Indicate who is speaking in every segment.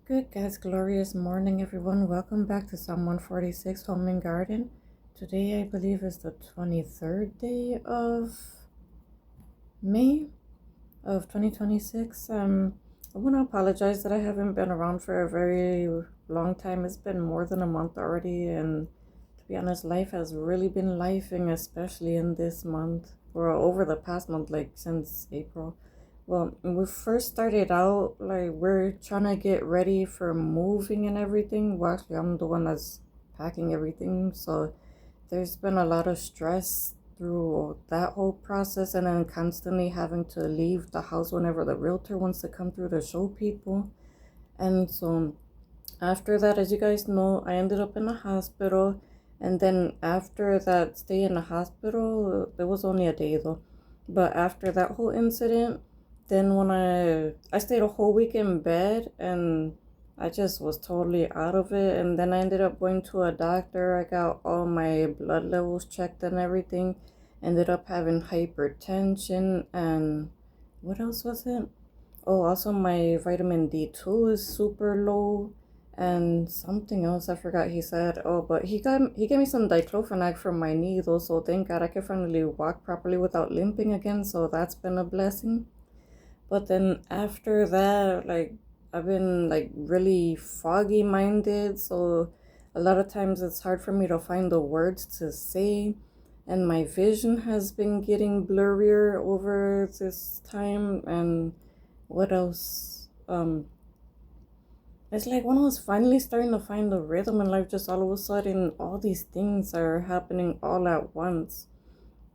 Speaker 1: Good, guys. Glorious morning, everyone. Welcome back to Psalm 146 Home and Garden. Today, I believe, is the 23rd day of May of 2026. I want to apologize that I haven't been around for a very long time. It's been more than a month already, and to be honest, life has really been lifing, especially in this month or over the past month, like since April. Well, when we first started out, like we're trying to get ready for moving and everything. Well, actually, I'm the one that's packing everything, so there's been a lot of stress through that whole process, and then constantly having to leave the house whenever the realtor wants to come through to show people. And so after that, as you guys know, I ended up in the hospital. And then after that stay in the hospital, it was only a day though. But after that whole incident, then when I stayed a whole week in bed, and I just was totally out of it. And then I ended up going to a doctor. I got all my blood levels checked and everything. Ended up having hypertension, and what else was it? Oh, also my vitamin D2 is super low, and something else I forgot he said. Oh, but he gave me some diclofenac for my knee though, so thank God I can finally walk properly without limping again, so that's been a blessing. But then after that, like I've been like really foggy minded, so a lot of times it's hard for me to find the words to say, and my vision has been getting blurrier over this time. And what else? It's like when I was finally starting to find the rhythm in life, just all of a sudden all these things are happening all at once.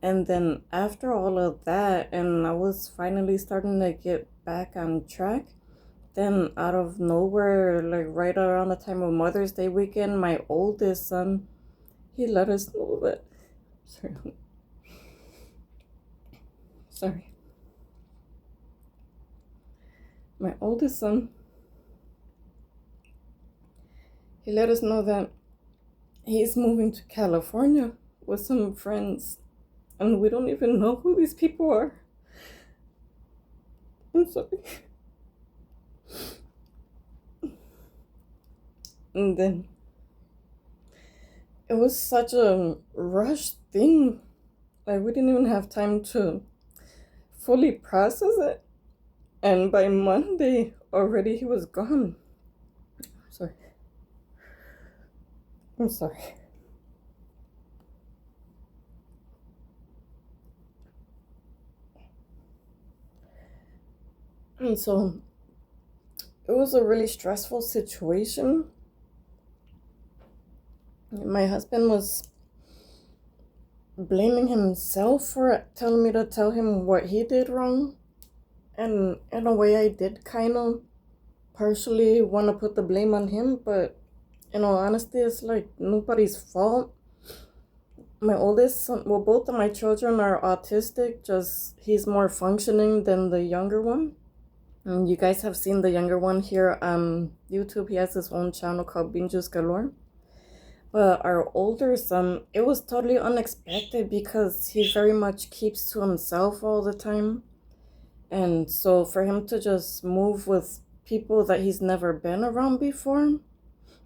Speaker 1: And then after all of that, and I was finally starting to get back on track, then out of nowhere, like right around the time of Mother's Day weekend, my oldest son, he let us know that. Sorry, sorry. My oldest son, he let us know that he's moving to California with some friends, and we don't even know who these people are. I'm sorry. And then it was such a rushed thing. Like we didn't even have time to fully process it. And by Monday already he was gone. Sorry. I'm sorry. And so it was a really stressful situation. My husband was blaming himself for telling me to tell him what he did wrong. And in a way, I did kind of partially want to put the blame on him, but in all honesty, it's like nobody's fault. My oldest son, well, both of my children are autistic, just he's more functioning than the younger one. And you guys have seen the younger one here on YouTube. He has his own channel called Binges Galore. But our older son, it was totally unexpected because he very much keeps to himself all the time. And so for him to just move with people that he's never been around before,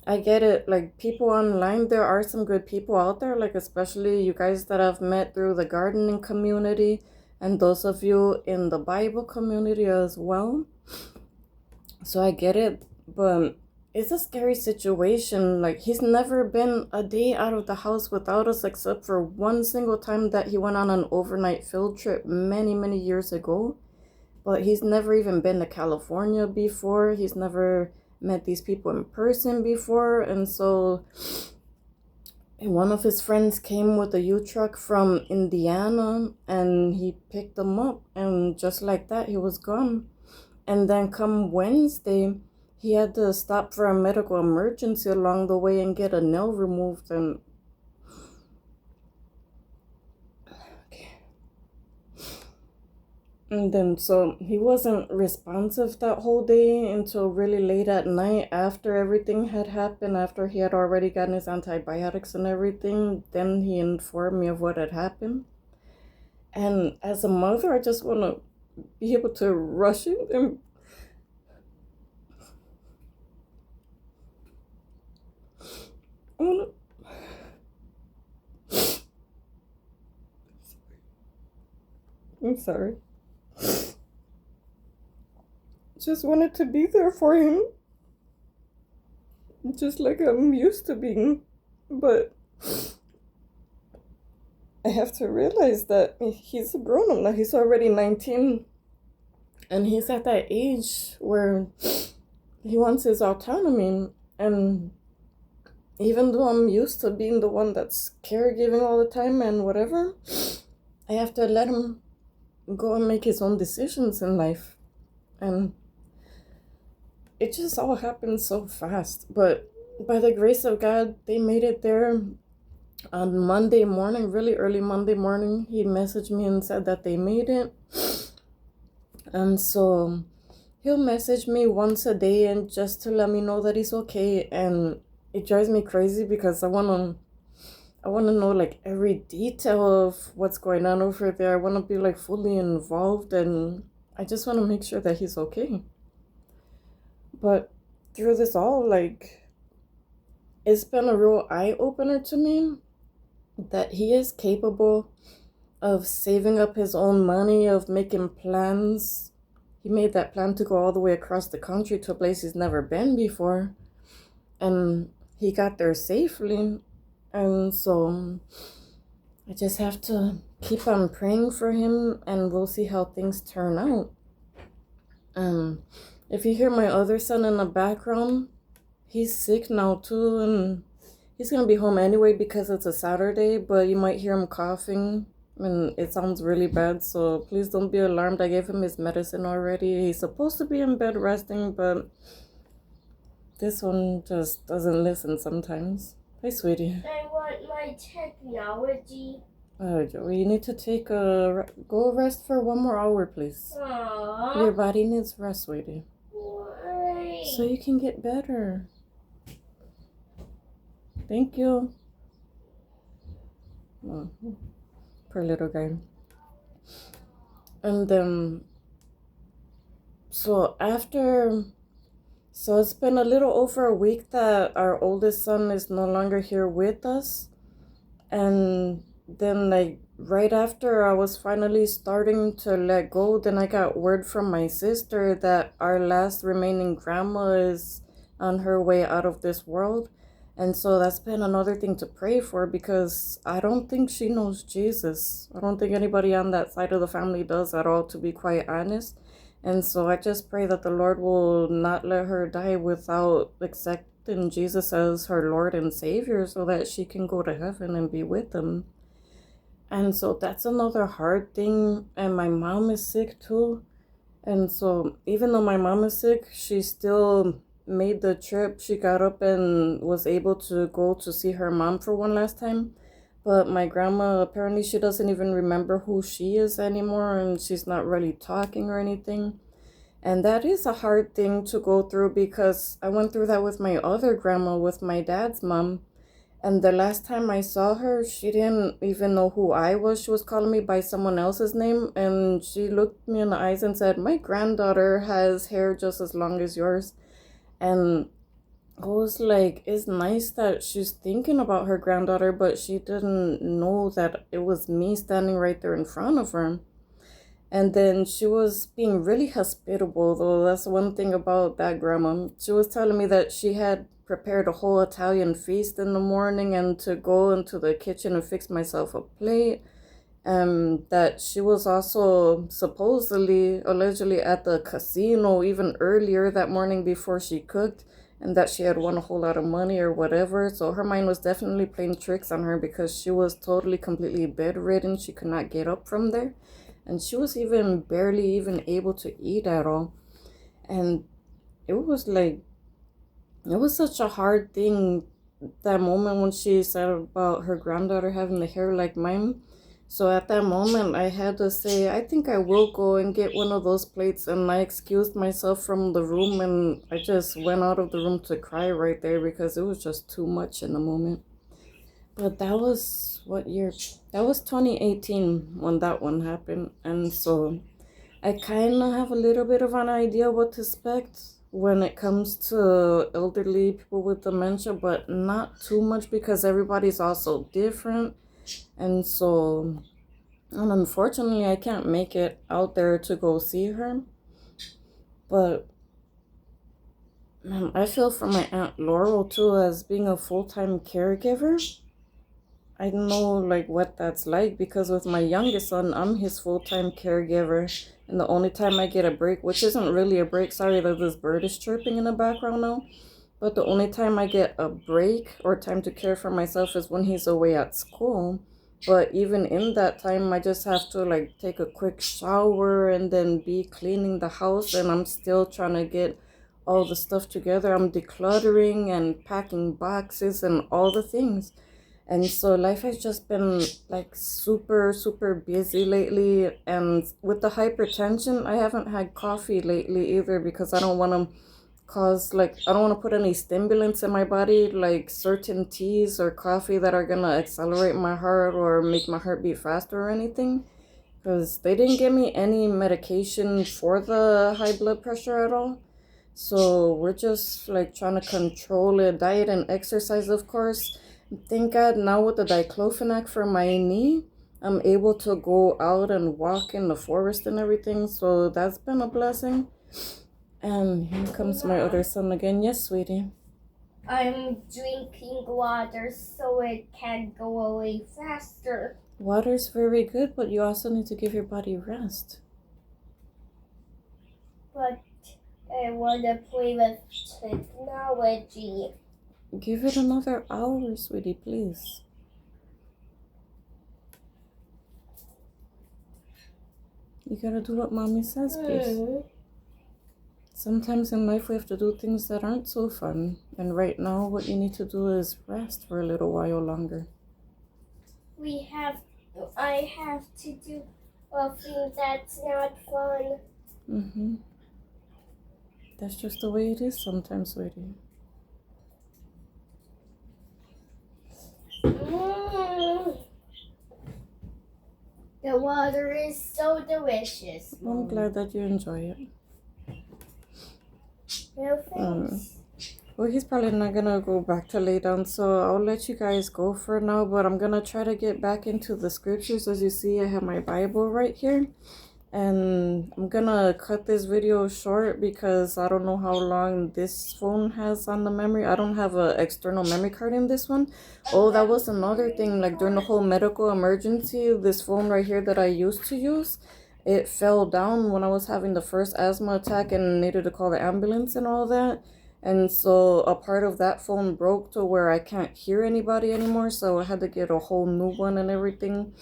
Speaker 1: I get it. Like people online, there are some good people out there, like especially you guys that I've met through the gardening community and those of you in the Bible community as well. So I get it, but it's a scary situation. Like he's never been a day out of the house without us except for one single time that he went on an overnight field trip many, many years ago. But he's never even been to California before. He's never met these people in person before. And so one of his friends came with a U-Truck from Indiana and he picked them up. And just like that, he was gone. And then come Wednesday, he had to stop for a medical emergency along the way and get a nail removed. And then so he wasn't responsive that whole day until really late at night after everything had happened, after he had already gotten his antibiotics and everything. Then he informed me of what had happened. And as a mother, I just want to be able to rush in and I'm sorry. Just wanted to be there for him, just like I'm used to being. But I have to realize that he's a grown up now. He's already 19. And he's at that age where he wants his autonomy. And even though I'm used to being the one that's caregiving all the time and whatever, I have to let him go and make his own decisions in life. And it just all happened so fast. But by the grace of God, they made it there on Monday morning, really early Monday morning. He messaged me and said that they made it. And so he'll message me once a day and just to let me know that he's okay. And it drives me crazy because I wanna know like every detail of what's going on over there. I wanna be like fully involved, and I just wanna make sure that he's okay. But through this all, like, it's been a real eye opener to me that he is capable of saving up his own money, of making plans. He made that plan to go all the way across the country to a place he's never been before. And he got there safely. And so I just have to keep on praying for him, and we'll see how things turn out. If you hear my other son in the background, he's sick now too, and he's gonna be home anyway because it's a Saturday, but you might hear him coughing and it sounds really bad, so please don't be alarmed. I gave him his medicine already. He's supposed to be in bed resting, but this one just doesn't listen sometimes. Hi, sweetie.
Speaker 2: I want my technology.
Speaker 1: Joey, you need to take go rest for 1 more hour, please.
Speaker 2: Aww.
Speaker 1: Your body needs rest, sweetie.
Speaker 2: Why?
Speaker 1: So you can get better. Thank you. Oh, poor little guy. And so it's been a little over a week that our oldest son is no longer here with us. And then, like, right after I was finally starting to let go, then I got word from my sister that our last remaining grandma is on her way out of this world. And so that's been another thing to pray for, because I don't think she knows Jesus. I don't think anybody on that side of the family does at all, to be quite honest. And so I just pray that the Lord will not let her die without accepting Jesus as her Lord and Savior, so that she can go to heaven and be with him. And so that's another hard thing. And my mom is sick too. And so even though my mom is sick, she still made the trip. She got up and was able to go to see her mom for one last time. But my grandma, apparently she doesn't even remember who she is anymore, and she's not really talking or anything. And that is a hard thing to go through, because I went through that with my other grandma, with my dad's mom. And the last time I saw her, she didn't even know who I was. She was calling me by someone else's name, and she looked me in the eyes and said, "My granddaughter has hair just as long as yours." And I was like, it's nice that she's thinking about her granddaughter, but she didn't know that it was me standing right there in front of her. And then she was being really hospitable, though. That's one thing about that grandma. She was telling me that she had prepared a whole Italian feast in the morning, and to go into the kitchen and fix myself a plate. That she was also supposedly, allegedly, at the casino even earlier that morning before she cooked, and that she had won a whole lot of money or whatever. So her mind was definitely playing tricks on her, because she was totally, completely bedridden. She could not get up from there, and she was even barely even able to eat at all. And it was such a hard thing, that moment when she said about her granddaughter having the hair like mine. So at that moment, I had to say, I think I will go and get one of those plates. And I excused myself from the room, and I just went out of the room to cry right there, because it was just too much in the moment. But that was what year? That was 2018 when that one happened. And so I kind of have a little bit of an idea what to expect when it comes to elderly people with dementia, but not too much, because everybody's also different. And so And unfortunately, I can't make it out there to go see her. But I feel for my Aunt Laurel too, as being a full-time caregiver. I know like what that's like, because with my youngest son, I'm his full-time caregiver. And the only time I get a break, which isn't really a break, sorry that this bird is chirping in the background now, but the only time I get a break or time to care for myself is when he's away at school. But even in that time, I just have to like take a quick shower and then be cleaning the house, and I'm still trying to get all the stuff together. I'm decluttering and packing boxes and all the things. And so life has just been like super busy lately. And with the hypertension, I haven't had coffee lately either, because I don't want to I don't want to put any stimulants in my body, like certain teas or coffee that are gonna accelerate my heart or make my heart beat faster or anything, because they didn't give me any medication for the high blood pressure at all. So we're just like trying to control it, diet and exercise, of course. Thank God now with the diclofenac for my knee, I'm able to go out and walk in the forest and everything. So that's been a blessing. And here comes my other son again. Yes, sweetie.
Speaker 2: I'm drinking water so it can go away faster.
Speaker 1: Water's very good, but you also need to give your body rest.
Speaker 2: But I want to play with technology.
Speaker 1: Give it another hour, sweetie, please. You gotta do what mommy says, please. Sometimes in life we have to do things that aren't so fun. And right now what you need to do is rest for a little while longer.
Speaker 2: I have to do a thing that's not fun.
Speaker 1: Mm-hmm. That's just the way it is sometimes, sweetie.
Speaker 2: The water is so delicious.
Speaker 1: I'm glad that you enjoy it.
Speaker 2: No thanks.
Speaker 1: Well, he's probably not gonna go back to lay down, so I'll let you guys go for now, but I'm gonna try to get back into the scriptures. As you see, I have my Bible right here, and I'm gonna cut this video short because I don't know how long this phone has on the memory. I don't have an external memory card in this one. Oh, that was another thing, like during the whole medical emergency, this phone right here that I used to use, it fell down when I was having the first asthma attack and needed to call the ambulance and all that. And so a part of that phone broke to where I can't hear anybody anymore. So I had to get a whole new one and everything.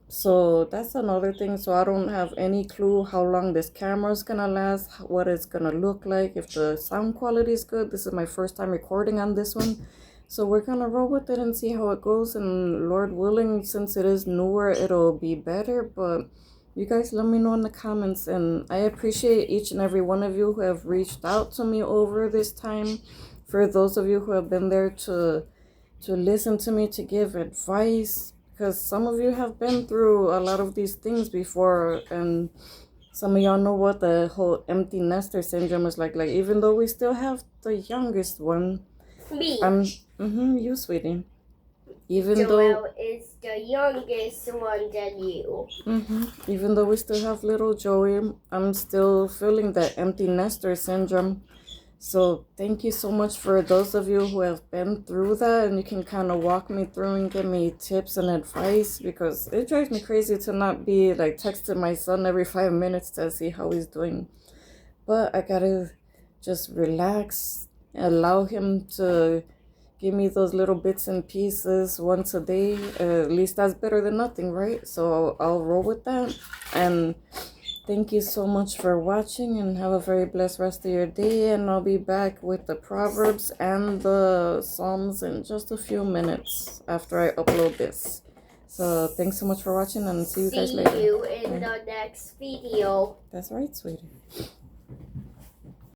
Speaker 1: So that's another thing. So I don't have any clue how long this camera is going to last, what it's going to look like, if the sound quality is good. This is my first time recording on this one. So we're going to roll with it and see how it goes. And Lord willing, since it is newer, it'll be better. But you guys let me know in the comments, and I appreciate each and every one of you who have reached out to me over this time. For those of you who have been there to listen to me, to give advice, because some of you have been through a lot of these things before, and some of y'all know what the whole empty nester syndrome is like. Like, even though we still have the youngest one,
Speaker 2: Me.
Speaker 1: You, sweetie. Even
Speaker 2: Joel is the youngest one than you.
Speaker 1: Even though we still have little Joey, I'm still feeling that empty nester syndrome. So thank you so much for those of you who have been through that, and you can kind of walk me through and give me tips and advice, because it drives me crazy to not be like texting my son every 5 minutes to see how he's doing. But I gotta just relax, allow him to give me those little bits and pieces once a day. At least that's better than nothing, right? So I'll roll with that. And thank you so much for watching, and have a very blessed rest of your day. And I'll be back with the Proverbs and the Psalms in just a few minutes after I upload this. So thanks so much for watching, and see you guys later.
Speaker 2: See you in the next video.
Speaker 1: That's right, sweetie.